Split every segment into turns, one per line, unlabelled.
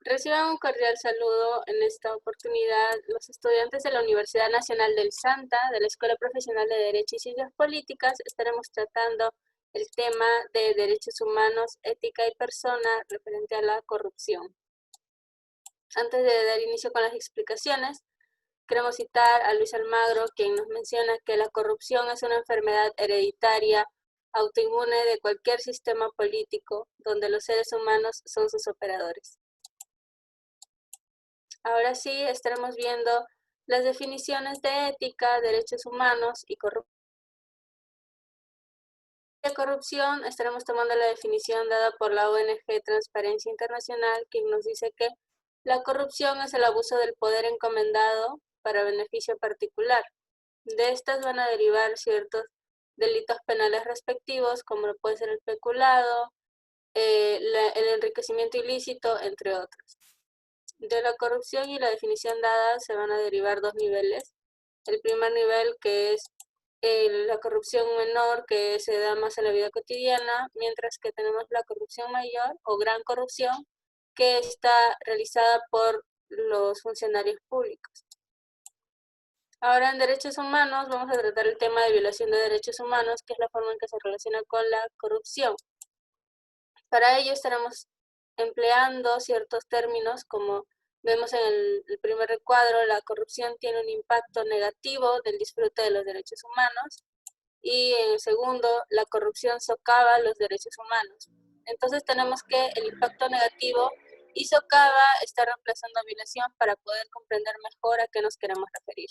Reciban un cordial saludo en esta oportunidad los estudiantes de la Universidad Nacional del Santa, de la Escuela Profesional de Derecho y Ciencias Políticas. Estaremos tratando el tema de derechos humanos, ética y persona referente a la corrupción. Antes de dar inicio con las explicaciones, queremos citar a Luis Almagro, quien nos menciona que la corrupción es una enfermedad hereditaria autoinmune de cualquier sistema político donde los seres humanos son sus operadores. Ahora sí, estaremos viendo las definiciones de ética, derechos humanos y corrupción. De corrupción, estaremos tomando la definición dada por la ONG Transparencia Internacional, que nos dice que la corrupción es el abuso del poder encomendado para beneficio particular. De estas van a derivar ciertos delitos penales respectivos, como puede ser el peculado, el enriquecimiento ilícito, entre otros. De la corrupción y la definición dada se van a derivar dos niveles. El primer nivel, que es la corrupción menor, que se da más en la vida cotidiana, mientras que tenemos la corrupción mayor o gran corrupción, que está realizada por los funcionarios públicos. Ahora, en derechos humanos vamos a tratar el tema de violación de derechos humanos, que es la forma en que se relaciona con la corrupción. Para ello estaremos empleando ciertos términos, como vemos en el primer recuadro. La corrupción tiene un impacto negativo del disfrute de los derechos humanos, y en el segundo, la corrupción socava los derechos humanos. Entonces tenemos que el impacto negativo y socava está reemplazando violación para poder comprender mejor a qué nos queremos referir.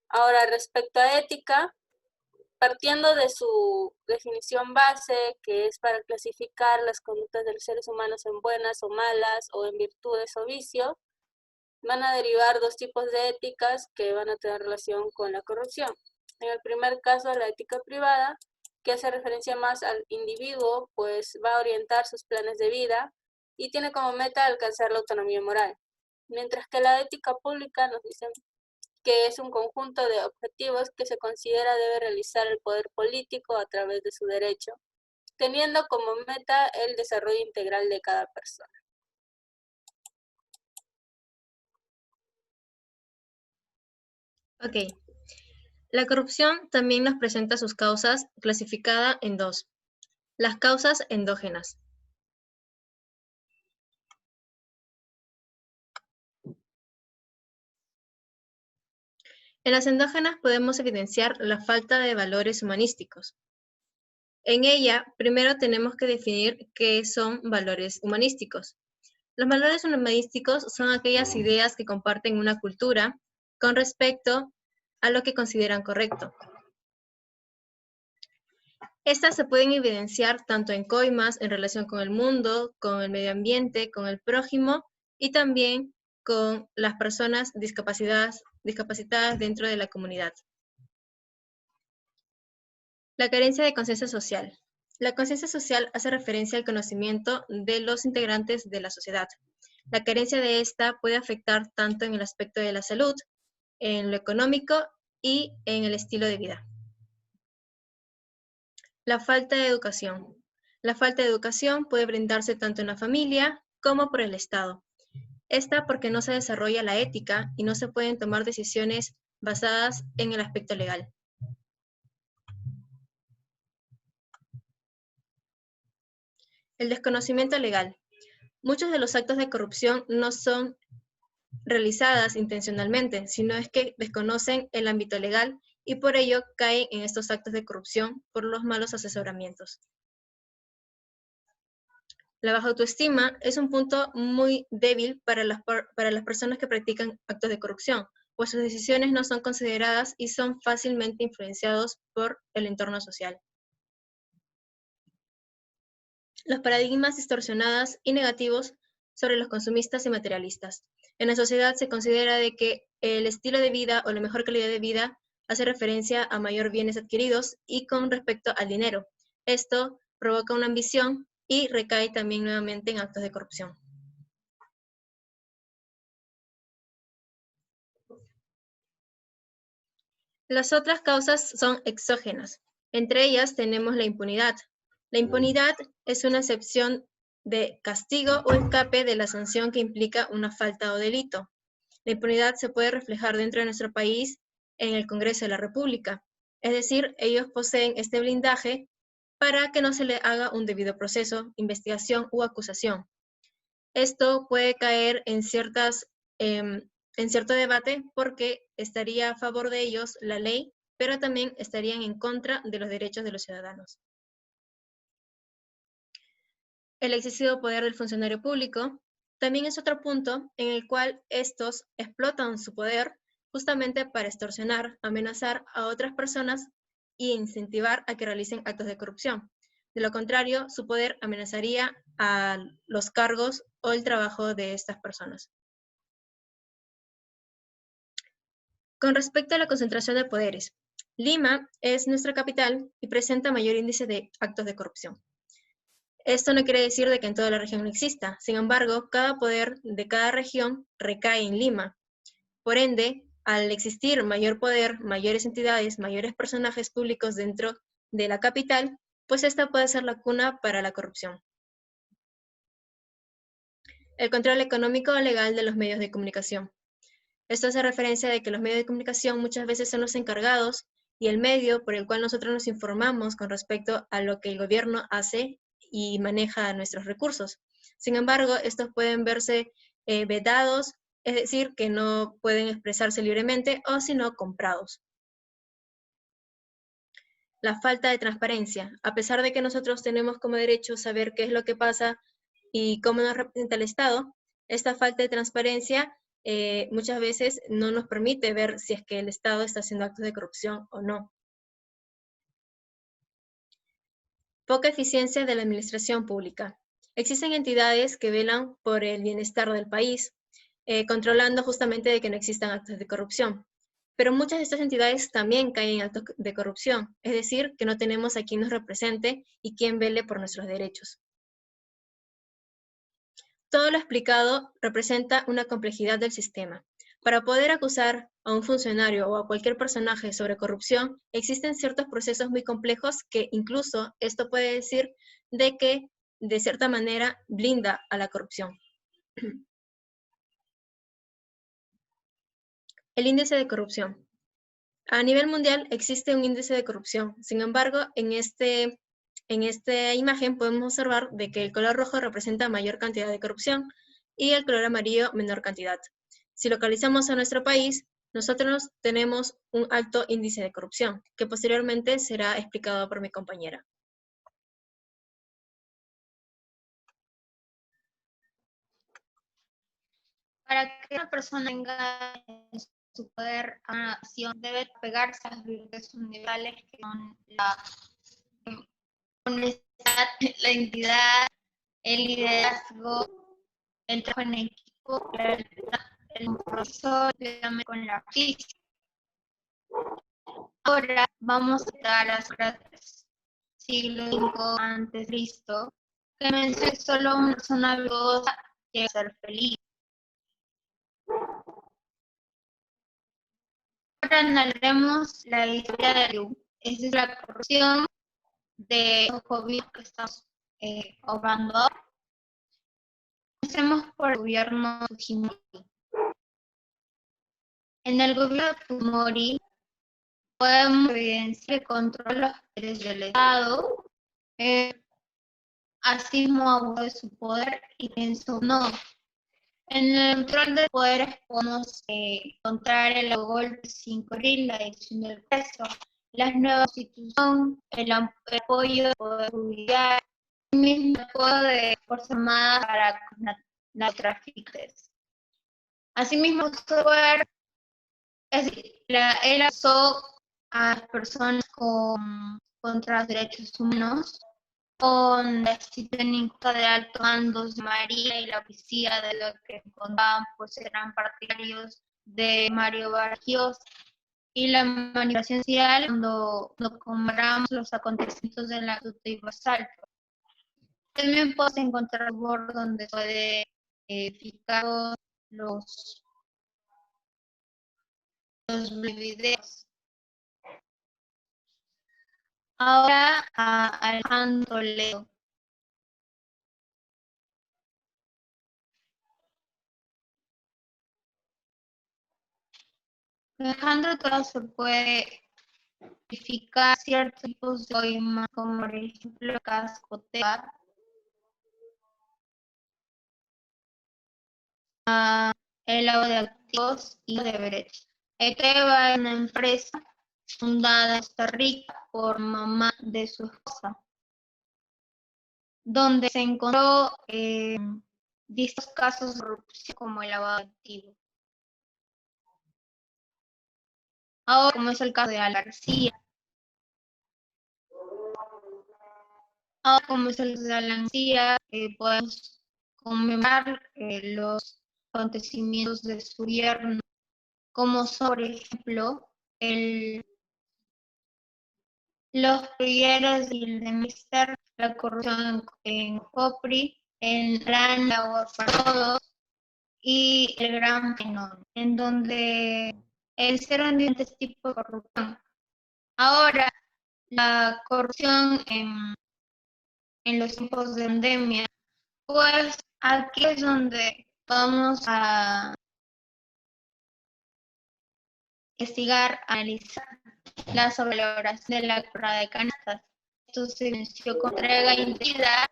Ahora, respecto a ética, partiendo de su definición base, que es para clasificar las conductas de los seres humanos en buenas o malas, o en virtudes o vicios, van a derivar dos tipos de éticas que van a tener relación con la corrupción. En el primer caso, la ética privada, que hace referencia más al individuo, pues va a orientar sus planes de vida y tiene como meta alcanzar la autonomía moral. Mientras que la ética pública nos dicen que es un conjunto de objetivos que se considera debe realizar el poder político a través de su derecho, teniendo como meta el desarrollo integral de cada persona.
Ok. La corrupción también nos presenta sus causas, clasificada en dos. Las causas endógenas. En las endógenas podemos evidenciar la falta de valores humanísticos. En ella, primero tenemos que definir qué son valores humanísticos. Los valores humanísticos son aquellas ideas que comparten una cultura con respecto a lo que consideran correcto. Estas se pueden evidenciar tanto en coimas en relación con el mundo, con el medio ambiente, con el prójimo y también con las personas discapacitadas dentro de la comunidad. La carencia de conciencia social. La conciencia social hace referencia al conocimiento de los integrantes de la sociedad. La carencia de esta puede afectar tanto en el aspecto de la salud, en lo económico y en el estilo de vida. La falta de educación. La falta de educación puede brindarse tanto en la familia como por el Estado. Esta porque no se desarrolla la ética y no se pueden tomar decisiones basadas en el aspecto legal. El desconocimiento legal. Muchos de los actos de corrupción no son realizadas intencionalmente, sino es que desconocen el ámbito legal y por ello caen en estos actos de corrupción por los malos asesoramientos. La baja autoestima es un punto muy débil para las personas que practican actos de corrupción, pues sus decisiones no son consideradas y son fácilmente influenciados por el entorno social. Los paradigmas distorsionados y negativos sobre los consumistas y materialistas. En la sociedad se considera de que el estilo de vida o la mejor calidad de vida hace referencia a mayor bienes adquiridos y con respecto al dinero. Esto provoca una ambición y recae también nuevamente en actos de corrupción. Las otras causas son exógenas. Entre ellas tenemos la impunidad. La impunidad es una excepción de castigo o escape de la sanción que implica una falta o delito. La impunidad se puede reflejar dentro de nuestro país en el Congreso de la República. Es decir, ellos poseen este blindaje para que no se le haga un debido proceso, investigación u acusación. Esto puede caer en cierto debate porque estaría a favor de ellos la ley, pero también estarían en contra de los derechos de los ciudadanos. El excesivo poder del funcionario público también es otro punto en el cual estos explotan su poder justamente para extorsionar, amenazar a otras personas e incentivar a que realicen actos de corrupción. De lo contrario, su poder amenazaría a los cargos o el trabajo de estas personas. Con respecto a la concentración de poderes, Lima es nuestra capital y presenta mayor índice de actos de corrupción. Esto no quiere decir de que en toda la región no exista. Sin embargo, cada poder de cada región recae en Lima. Por ende, al existir mayor poder, mayores entidades, mayores personajes públicos dentro de la capital, pues esta puede ser la cuna para la corrupción. El control económico o legal de los medios de comunicación. Esto hace referencia de que los medios de comunicación muchas veces son los encargados y el medio por el cual nosotros nos informamos con respecto a lo que el gobierno hace y maneja nuestros recursos. Sin embargo, estos pueden verse vetados, es decir, que no pueden expresarse libremente o si no, comprados. La falta de transparencia. A pesar de que nosotros tenemos como derecho saber qué es lo que pasa y cómo nos representa el Estado, esta falta de transparencia muchas veces no nos permite ver si es que el Estado está haciendo actos de corrupción o no. Poca eficiencia de la administración pública. Existen entidades que velan por el bienestar del país, controlando justamente de que no existan actos de corrupción. Pero muchas de estas entidades también caen en actos de corrupción, es decir, que no tenemos a quien nos represente y quien vele por nuestros derechos. Todo lo explicado representa una complejidad del sistema. Para poder acusar a un funcionario o a cualquier personaje sobre corrupción, existen ciertos procesos muy complejos que incluso esto puede decir de que, de cierta manera, blinda a la corrupción. El índice de corrupción. A nivel mundial existe un índice de corrupción. Sin embargo, en esta imagen podemos observar de que el color rojo representa mayor cantidad de corrupción y el color amarillo menor cantidad. Si localizamos a nuestro país, nosotros tenemos un alto índice de corrupción, que posteriormente será explicado por mi compañera.
Para que una persona tenga su poder a una acción, debe pegarse a las virtudes universales que son la honestidad, la identidad, el liderazgo, el trabajo en equipo, el profesor, con la física. Ahora vamos a dar las gracias. Siglo V antes de Cristo, que menciona que solo una persona virtuosa quiere ser feliz. Ahora analizaremos la historia de Perú. Esa es la corrupción de los gobiernos que estamos obrando. Comencemos por el gobierno Fujimori. En el gobierno de Fujimori podemos evidenciar que controla los poderes del Estado, así como abusó de su poder y pensó no. En el control de poderes podemos encontrar el golpe 5.000, la edición del peso, la nueva constitución, el apoyo del poder judicial, el mismo apoyo de Fuerzas Armadas para narcotraficantes. Asimismo, él acusó a las personas contra los derechos humanos con la existencia de altos mandos de María y la policía, de lo que contaban, pues eran partidarios de Mario Vargas Llosa, y la manifestación social cuando comparamos los acontecimientos de la Tuta y Basalto. También puedes encontrar bordes donde puede fijar los videos. Ahora a Alejandro Toledo. Dejando todo se puede identificar ciertos tipos de coimas, como por ejemplo cascoteca, el lavado de activos y de brecha. Eteva es una empresa fundada en Costa Rica por mamá de su esposa, donde se encontró distintos casos de corrupción como el lavado de activos. Ahora, como es el caso de Ala García, podemos conmemorar los acontecimientos de su gobierno, como son, por ejemplo, los proyectos de Mister, la corrupción en COPRI, en Gran Agua para Todos y el Gran Penón, en donde hicieron diferentes tipos de corrupción. Ahora, la corrupción en los tiempos de pandemia, pues aquí es donde vamos a investigar, analizar la sobrevaloración de la compra de canastas. Esto se inició con entrega indebida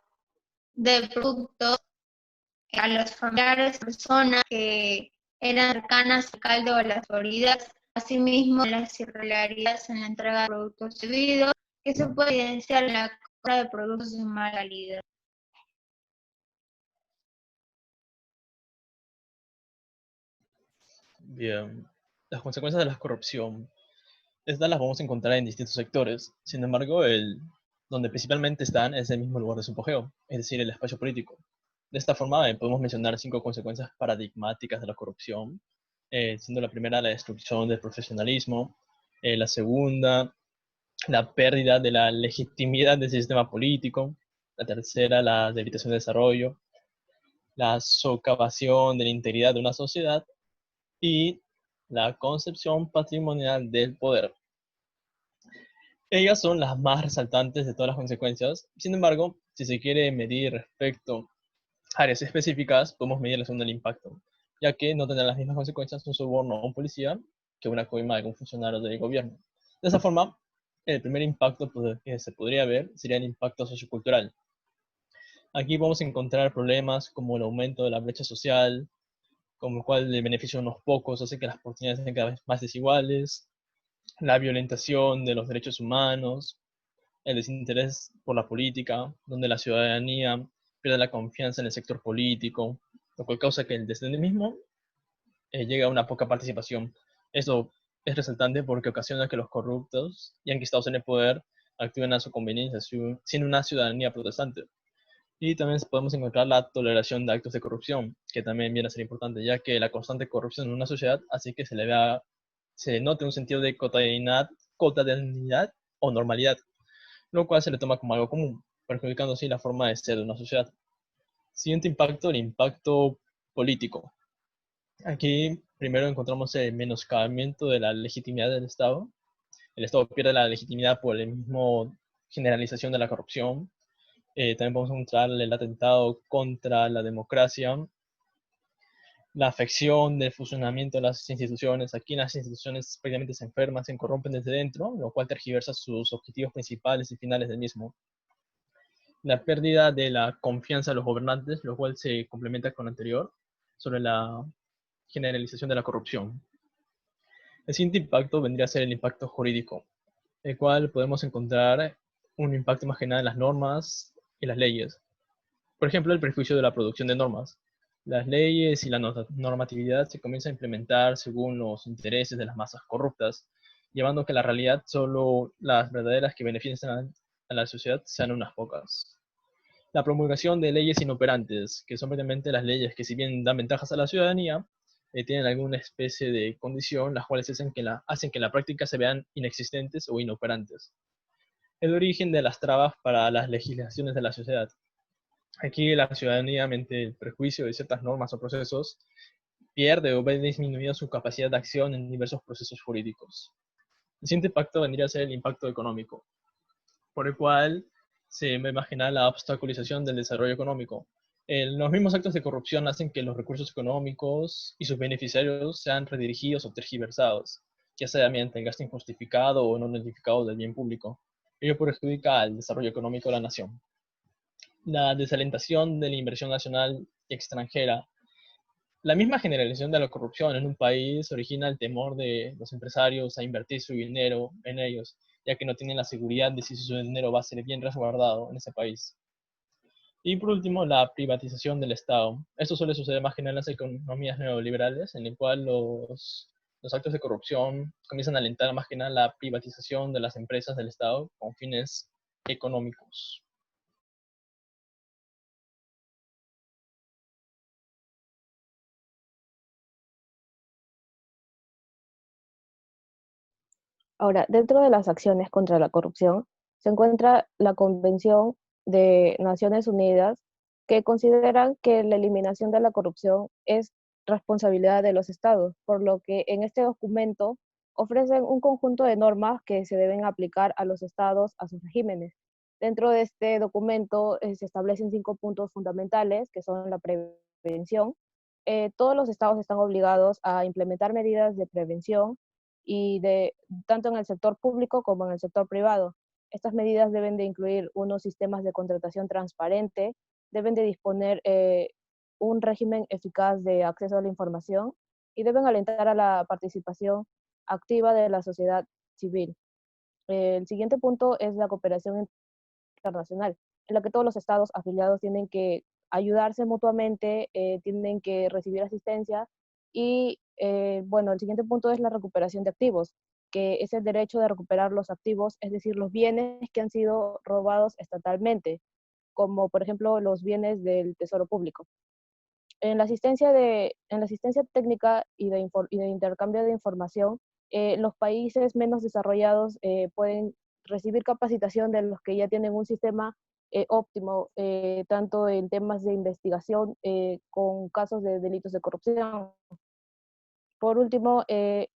de productos a los familiares, personas que eran cercanas al alcalde o a las autoridades. Asimismo, las irregularidades en la entrega de productos debidos, que se puede evidenciar en la compra de productos de mala calidad.
Bien, las consecuencias de la corrupción, estas las vamos a encontrar en distintos sectores. Sin embargo, donde principalmente están es el mismo lugar de su apogeo, es decir, el espacio político. De esta forma, podemos mencionar 5 consecuencias paradigmáticas de la corrupción, siendo la primera la destrucción del profesionalismo, la segunda, la pérdida de la legitimidad del sistema político, la tercera, la debilitación del desarrollo, la socavación de la integridad de una sociedad y la concepción patrimonial del poder. Ellas son las más resaltantes de todas las consecuencias. Sin embargo, si se quiere medir respecto a áreas específicas, podemos medir la segunda del impacto, ya que no tendrán las mismas consecuencias un soborno a un policía que una coima de algún funcionario del gobierno. De esa forma, el primer impacto que se podría ver sería el impacto sociocultural. Aquí vamos a encontrar problemas como el aumento de la brecha social, como el cual el beneficio de unos pocos hace que las oportunidades sean cada vez más desiguales, la violentación de los derechos humanos, el desinterés por la política, donde la ciudadanía pierde la confianza en el sector político, lo cual causa que el desdén mismo llegue a una poca participación. Esto es resaltante porque ocasiona que los corruptos y enquistados en el poder actúen a su conveniencia, sin una ciudadanía protestante. Y también podemos encontrar la toleración de actos de corrupción, que también viene a ser importante, ya que la constante corrupción en una sociedad hace que se note un sentido de cotidianidad o normalidad, lo cual se le toma como algo común, perjudicando así la forma de ser de una sociedad. Siguiente impacto, el impacto político. Aquí primero encontramos el menoscabamiento de la legitimidad del Estado. El Estado pierde la legitimidad por la misma generalización de la corrupción. También podemos encontrar el atentado contra la democracia, la afección del funcionamiento de las instituciones. Aquí las instituciones prácticamente se enferman, se corrompen desde dentro, lo cual tergiversa sus objetivos principales y finales del mismo. La pérdida de la confianza de los gobernantes, lo cual se complementa con lo anterior, sobre la generalización de la corrupción. El siguiente impacto vendría a ser el impacto jurídico, el cual podemos encontrar un impacto más general en las normas y las leyes. Por ejemplo, el prejuicio de la producción de normas. Las leyes y la normatividad se comienzan a implementar según los intereses de las masas corruptas, llevando a que la realidad solo las verdaderas que benefician a la sociedad sean unas pocas. La promulgación de leyes inoperantes, que son prácticamente las leyes que, si bien dan ventajas a la ciudadanía, tienen alguna especie de condición, las cuales hacen que en la práctica se vean inexistentes o inoperantes. El origen de las trabas para las legislaciones de la sociedad. Aquí la ciudadanía, ante el prejuicio de ciertas normas o procesos, pierde o ve disminuida su capacidad de acción en diversos procesos jurídicos. El siguiente impacto vendría a ser el impacto económico, por el cual se me imagina la obstaculización del desarrollo económico. Los mismos actos de corrupción hacen que los recursos económicos y sus beneficiarios sean redirigidos o tergiversados. ya sea mediante el gasto injustificado o no notificado del bien público. Ello perjudica al desarrollo económico de la nación. La desalentación de la inversión nacional y extranjera. La misma generalización de la corrupción en un país origina el temor de los empresarios a invertir su dinero en ellos, ya que no tienen la seguridad de si su dinero va a ser bien resguardado en ese país. Y por último, la privatización del Estado. Esto suele suceder más que nada en las economías neoliberales, en el cual los actos de corrupción comienzan a alentar más que nada la privatización de las empresas del Estado con fines económicos.
Ahora, dentro de las acciones contra la corrupción se encuentra la Convención de Naciones Unidas, que consideran que la eliminación de la corrupción es responsabilidad de los estados, por lo que en este documento ofrecen un conjunto de normas que se deben aplicar a los estados, a sus regímenes. Dentro de este documento se establecen 5 puntos fundamentales, que son la prevención. Todos los estados están obligados a implementar medidas de prevención y tanto en el sector público como en el sector privado. Estas medidas deben de incluir unos sistemas de contratación transparente, deben de disponer un régimen eficaz de acceso a la información y deben alentar a la participación activa de la sociedad civil. El siguiente punto es la cooperación internacional, en la que todos los estados afiliados tienen que ayudarse mutuamente, tienen que recibir asistencia y, bueno, el siguiente punto es la recuperación de activos, que es el derecho de recuperar los activos, es decir, los bienes que han sido robados estatalmente, como por ejemplo los bienes del Tesoro Público. En la asistencia técnica y de intercambio de información, los países menos desarrollados pueden recibir capacitación de los que ya tienen un sistema óptimo, tanto en temas de investigación con casos de delitos de corrupción. Por último,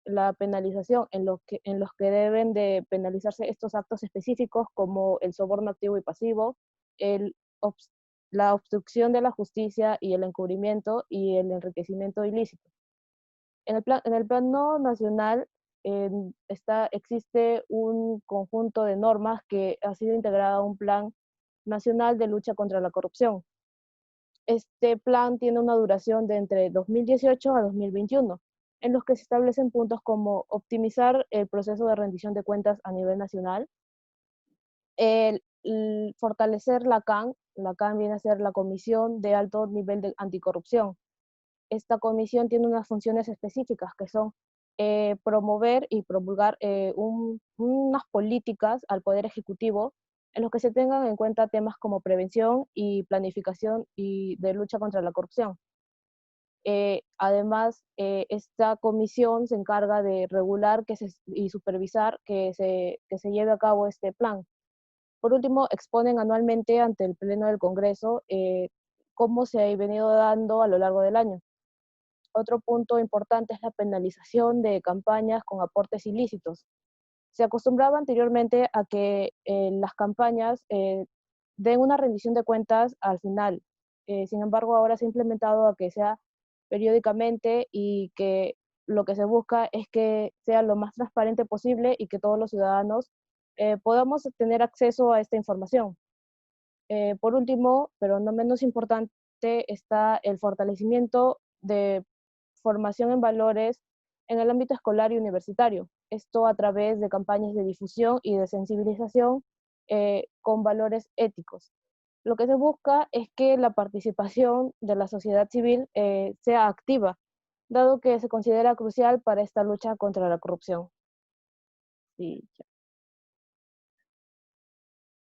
la penalización, en los que deben de penalizarse estos actos específicos como el soborno activo y pasivo, el la obstrucción de la justicia y el encubrimiento y el enriquecimiento ilícito. En el plano nacional existe un conjunto de normas que ha sido integrado a un plan nacional de lucha contra la corrupción. Este plan tiene una duración de entre 2018 a 2021, en los que se establecen puntos como optimizar el proceso de rendición de cuentas a nivel nacional, fortalecer la CAN. La CAN viene a ser la Comisión de Alto Nivel de Anticorrupción. Esta comisión tiene unas funciones específicas que son promover y promulgar unas políticas al Poder Ejecutivo en los que se tengan en cuenta temas como prevención y planificación y de lucha contra la corrupción. Además, esta comisión se encarga de regular y supervisar que se lleve a cabo este plan. Por último, exponen anualmente ante el Pleno del Congreso cómo se ha venido dando a lo largo del año. Otro punto importante es la penalización de campañas con aportes ilícitos. Se acostumbraba anteriormente a que las campañas den una rendición de cuentas al final. Sin embargo, ahora se ha implementado a que sea periódicamente y que lo que se busca es que sea lo más transparente posible y que todos los ciudadanos podamos tener acceso a esta información. Por último, pero no menos importante, está el fortalecimiento de formación en valores en el ámbito escolar y universitario. Esto a través de campañas de difusión y de sensibilización con valores éticos. Lo que se busca es que la participación de la sociedad civil sea activa, dado que se considera crucial para esta lucha contra la corrupción. Sí,